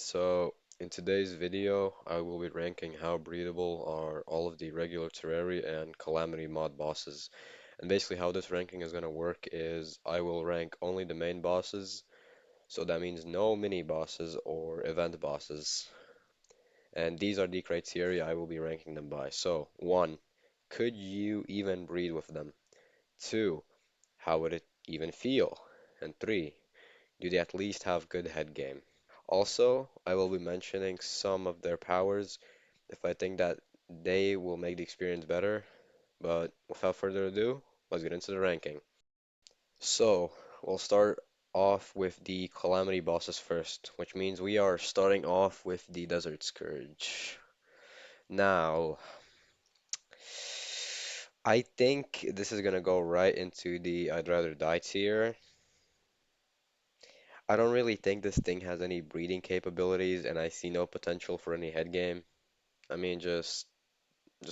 So, in today's video, I will be ranking how breedable are all of the regular Terraria and Calamity mod bosses. And basically how this ranking is going to work is I will rank only the main bosses, so that means no mini bosses or event bosses. And these are the criteria I will be ranking them by. So, 1. Could you even breed with them? 2. How would it even feel? And 3. Do they at least have good head game? Also, I will be mentioning some of their powers if I think that they will make the experience better. But without further ado, let's get into the ranking. So, we'll start off with the Calamity bosses first, which means we are starting off with the Desert Scourge. Now, I think this is gonna go right into the I'd rather die tier. I don't really think this thing has any breeding capabilities, and I see no potential for any head game. I mean, just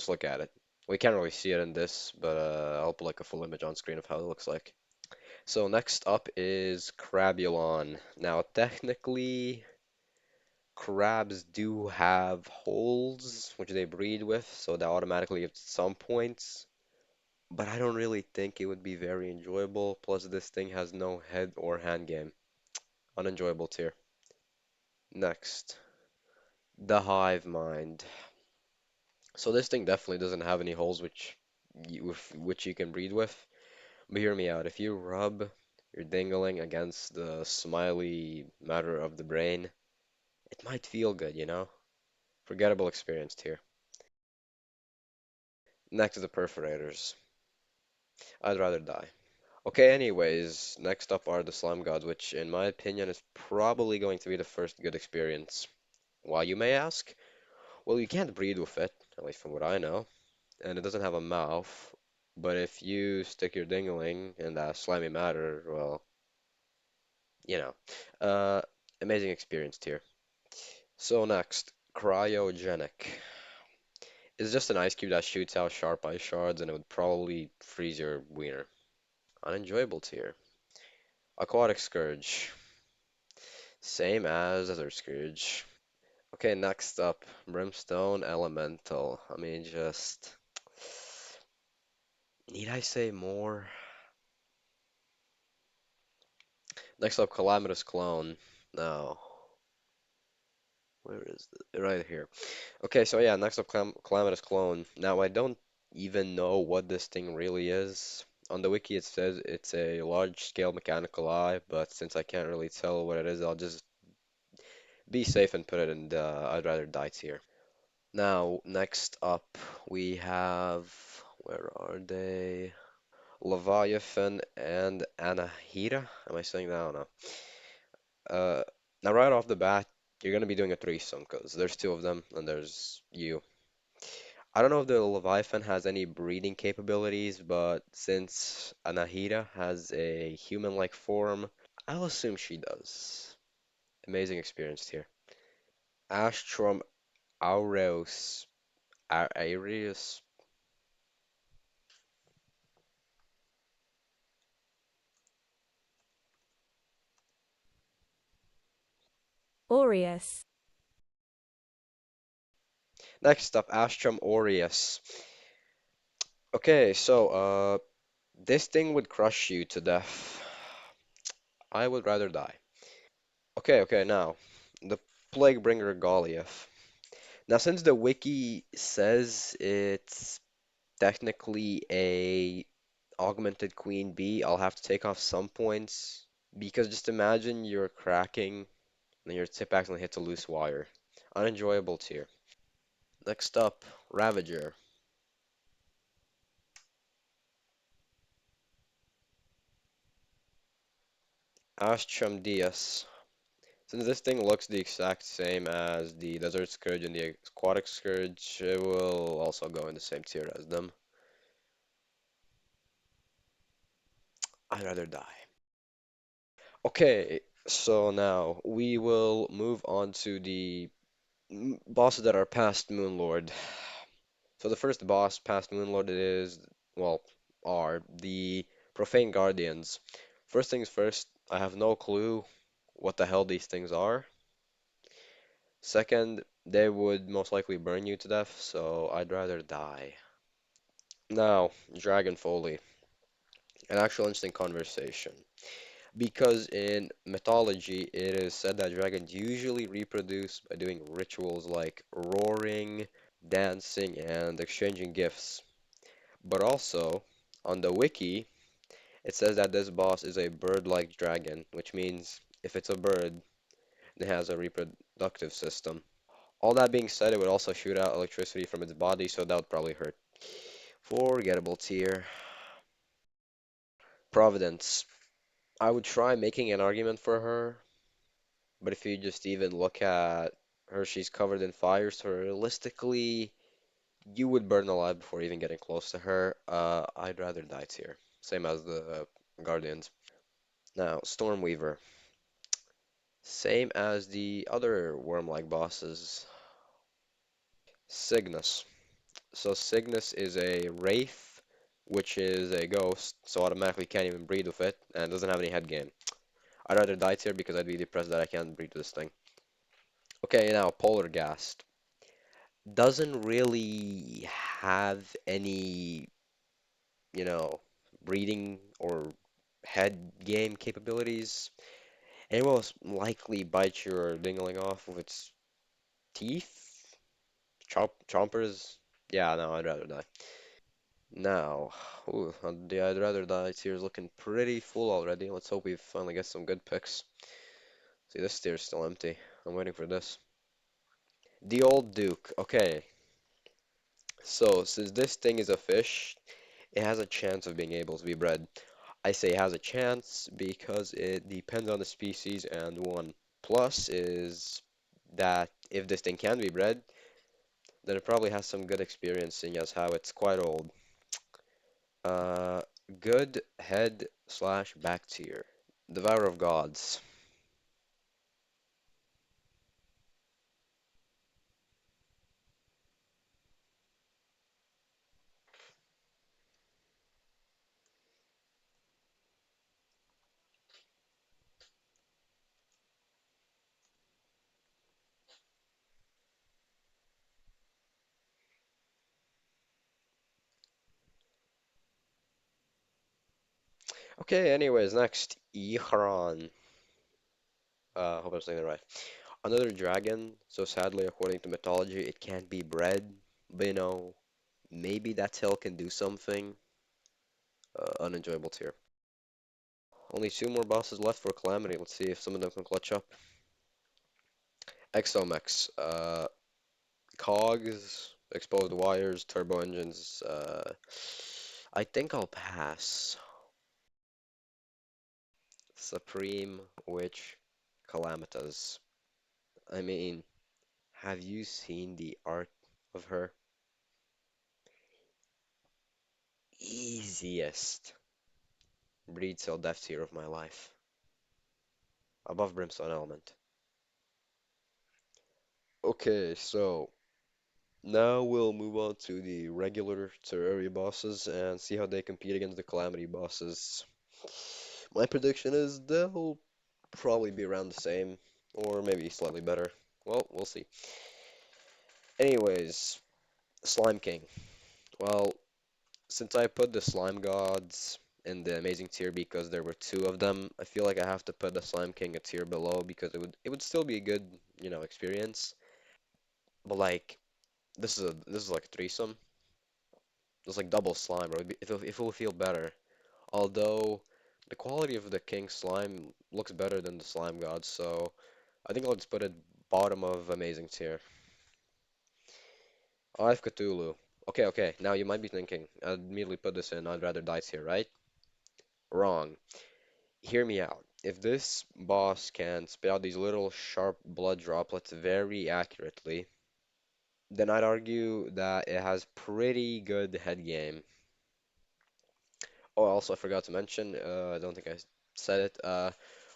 look at it. We can't really see it in this, but I'll put like a full image on screen of how it looks like. So next up is Crabulon. Now technically, crabs do have holes which they breed with, so that automatically gives some points. But I don't really think it would be very enjoyable. Plus, this thing has no head or hand game. Unenjoyable tier. Next, the Hive Mind. So this thing definitely doesn't have any holes which you can breed with. But hear me out. If you rub your dingling against the smiley matter of the brain, it might feel good, you know? Forgettable experience here. Next is the perforators. I'd rather die. Okay, anyways, next up are the slime gods, which in my opinion is probably going to be the first good experience. Why, you may ask? Well, you can't breed with it, at least from what I know, and it doesn't have a mouth. But if you stick your dingling in that slimy matter, well, you know, uh, amazing experience here. So next, cryogenic. It's just an ice cube that shoots out sharp ice shards, and it would probably freeze your wiener. Unenjoyable tier. Aquatic Scourge. Same as Desert Scourge. Okay, next up, Brimstone Elemental. I mean, just... Need I say more? Next up, Calamitous Clone. No. Where is it? Right here. Okay, so yeah, next up, Calamitous Clone. Now, I don't even know what this thing really is. On the wiki, it says it's a large-scale mechanical eye, but since I can't really tell what it is, I'll just be safe and put it in the I'd rather die tier. Now, next up, we have, where are they? Leviathan and Anahita. Am I saying that? I don't know. Now, right off the bat, you're going to be doing a threesome because there's two of them and there's you. I don't know if the Leviathan has any breeding capabilities, but since Anahita has a human-like form, I'll assume she does. Amazing experience here. Astrum aureus, Aereus. Aureus. Next up, Astrum aureus. Okay, so this thing would crush you to death. I would rather die. Okay, now the Plaguebringer Goliath. Now, since the wiki says it's technically a augmented queen bee, I'll have to take off some points because just imagine you're cracking and your tip accidentally hits a loose wire. Unenjoyable tier. Next up, Ravager. Astrum Dias. Since this thing looks the exact same as the Desert Scourge and the Aquatic Scourge, it will also go in the same tier as them. I'd rather die. Okay, so now we will move on to the bosses that are past Moonlord. So the first boss past Moonlord is, well, are the Profane Guardians. First things first, I have no clue what the hell these things are. Second, they would most likely burn you to death, so I'd rather die. Now, Dragon Foley, an actual interesting conversation. Because in mythology, it is said that dragons usually reproduce by doing rituals like roaring, dancing, and exchanging gifts. But also, on the wiki, it says that this boss is a bird-like dragon, which means if it's a bird, it has a reproductive system. All that being said, it would also shoot out electricity from its body, so that would probably hurt. Forgettable tier. Providence. I would try making an argument for her, but if you just even look at her, she's covered in fire, so realistically, you would burn alive before even getting close to her. I'd rather die tier. Same as the Guardians. Now, Stormweaver. Same as the other worm-like bosses. Cygnus. So Cygnus is a wraith, which is a ghost, so automatically can't even breed with it, and doesn't have any head game. I'd rather die tier because I'd be depressed that I can't breed with this thing. Okay, now Polargast. Doesn't really have any, you know, breeding or head game capabilities. And it will most likely bite your dingling off with its teeth. Chompers. Yeah, no, I'd rather die. Now, ooh, I'd rather die. Tier's looking pretty full already. Let's hope we finally get some good picks. See, this tier's still empty. I'm waiting for this. The old Duke. Okay, so since this thing is a fish, it has a chance of being able to be bred. I say it has a chance because it depends on the species, and one plus is that if this thing can be bred, then it probably has some good experience, seeing as how it's quite old. Uh, Good head slash back tier. Devourer of Gods. Okay, anyways, next, Ihran. Hope I'm saying that right. Another dragon, so sadly, according to mythology, it can't be bred. But maybe that tail can do something. Unenjoyable tier. Only two more bosses left for Calamity. Let's see if some of them can clutch up. Exomex. Cogs, exposed wires, turbo engines. I think I'll pass. Supreme Witch Calamitas. I mean, have you seen the art of her? Easiest breed cell death tier of my life. Above Brimstone Element. Okay, so now we'll move on to the regular Terraria bosses and see how they compete against the Calamity bosses. My prediction is they'll probably be around the same, or maybe slightly better. Well, we'll see. Anyways, Slime King. Well, since I put the Slime Gods in the Amazing tier because there were two of them, I feel like I have to put the Slime King a tier below because it would still be a good, experience. But like this is like a threesome. It's like double slime, or it will feel better. Although the quality of the King Slime looks better than the Slime Gods, so I think I'll just put it bottom of Amazing tier. I've Cthulhu. Okay, okay. Now you might be thinking, I'd immediately put this in, I'd rather dice here, right? Wrong. Hear me out. If this boss can spit out these little sharp blood droplets very accurately, then I'd argue that it has pretty good head game. Oh, also I forgot to mention, I don't think I said it.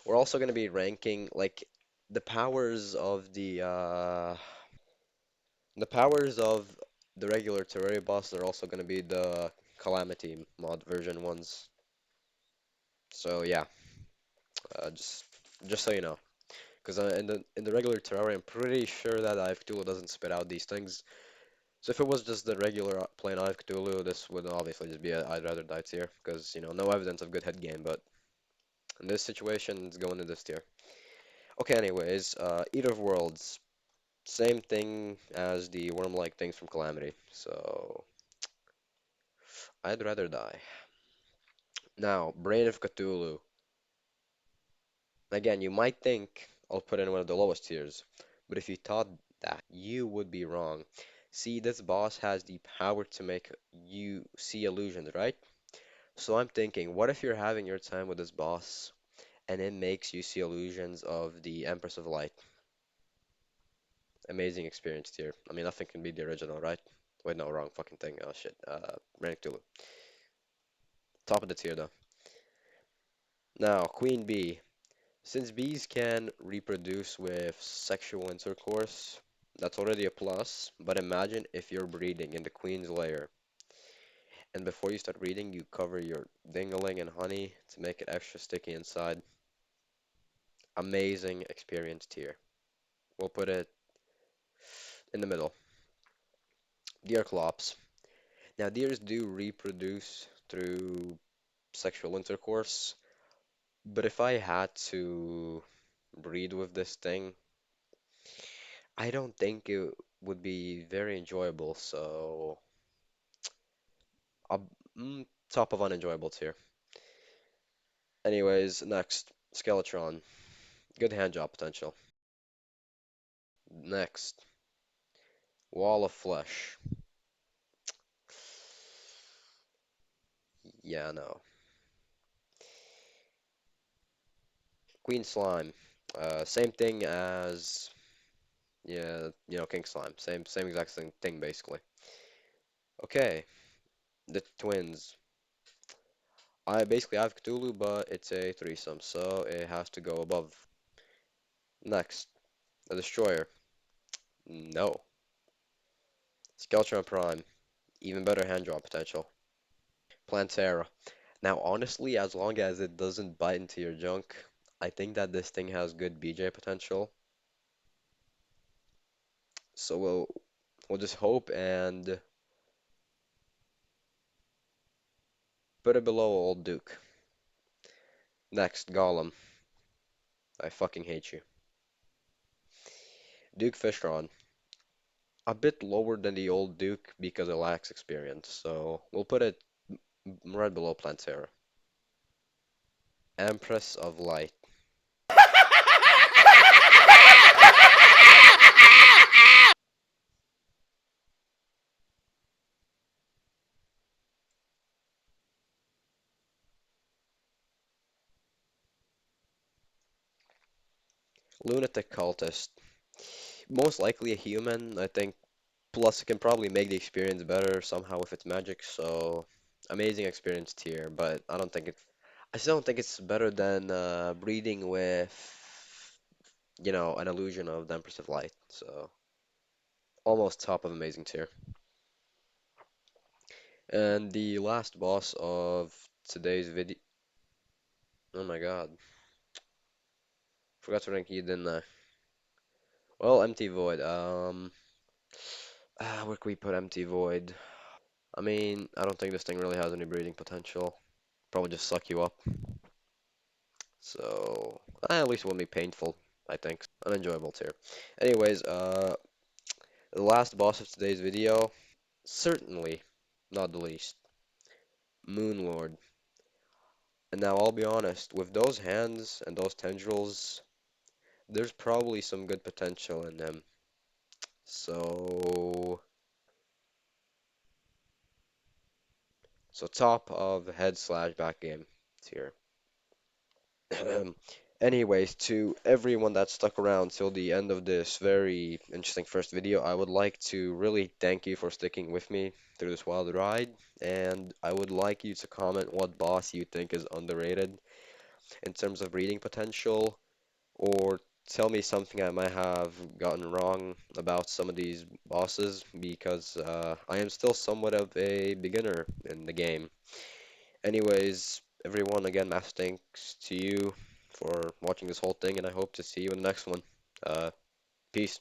We're also going to be ranking like the powers of the regular Terraria boss are also going to be the Calamity mod version ones. So yeah, just so you know. Because in the regular Terraria, I'm pretty sure that Eye of Cthulhu doesn't spit out these things. So if it was just the regular plain Eye of Cthulhu, this would obviously just be a I'd rather die tier, because no evidence of good head game. But in this situation, it's going to this tier. Okay, anyways, Eater of Worlds, same thing as the worm-like things from Calamity. So I'd rather die. Now, Brain of Cthulhu. Again, you might think I'll put in one of the lowest tiers, but if you thought that, you would be wrong. See, this boss has the power to make you see illusions, right? So I'm thinking, what if you're having your time with this boss and it makes you see illusions of the Empress of Light? Amazing experience tier. I mean, nothing can beat the original, right? Wait, no, wrong fucking thing. Oh shit. Brain of Cthulhu. Top of the tier though. Now, Queen Bee. Since bees can reproduce with sexual intercourse, that's already a plus. But imagine if you're breeding in the queen's lair, and before you start breeding, you cover your dingling in honey to make it extra sticky inside. Amazing experience tier. We'll put it in the middle. Deer clops. Now, deers do reproduce through sexual intercourse, but if I had to breed with this thing, I don't think it would be very enjoyable, so uh, top of unenjoyable tier. Anyways, next, Skeletron. Good hand job potential. Next, Wall of Flesh. Yeah, no. Queen Slime. Same thing as, yeah, King Slime. Same exact same thing, basically. Okay, the twins. I basically have Cthulhu, but it's a threesome, so it has to go above. Next, the Destroyer. No. Skeletron Prime. Even better hand drop potential. Plantera. Now, honestly, as long as it doesn't bite into your junk, I think that this thing has good BJ potential. So we'll just hope and put it below Old Duke. Next, Golem. I fucking hate you. Duke Fishron. A bit lower than the Old Duke because it lacks experience, so we'll put it right below Plantera. Empress of Light. Lunatic Cultist. Most likely a human, I think. Plus, it can probably make the experience better somehow with its magic, so amazing experience tier, but I still don't think it's better than breeding with, an illusion of the Empress of Light, so almost top of amazing tier. And the last boss of today's video, oh my god, forgot to rank you, didn't I? Well, Empty Void, where can we put Empty Void? I mean, I don't think this thing really has any breeding potential. Probably just suck you up. So, at least it won't be painful, I think. Unenjoyable tier. Anyways, the last boss of today's video, certainly not the least, Moonlord. And now I'll be honest, with those hands and those tendrils, there's probably some good potential in them. So, so top of head slash back game tier. Anyways, to everyone that stuck around till the end of this very interesting first video, I would like to really thank you for sticking with me through this wild ride, and I would like you to comment what boss you think is underrated in terms of breeding potential, or tell me something I might have gotten wrong about some of these bosses, because I am still somewhat of a beginner in the game. Anyways, everyone, again, massive thanks to you for watching this whole thing, and I hope to see you in the next one. Uh, Peace.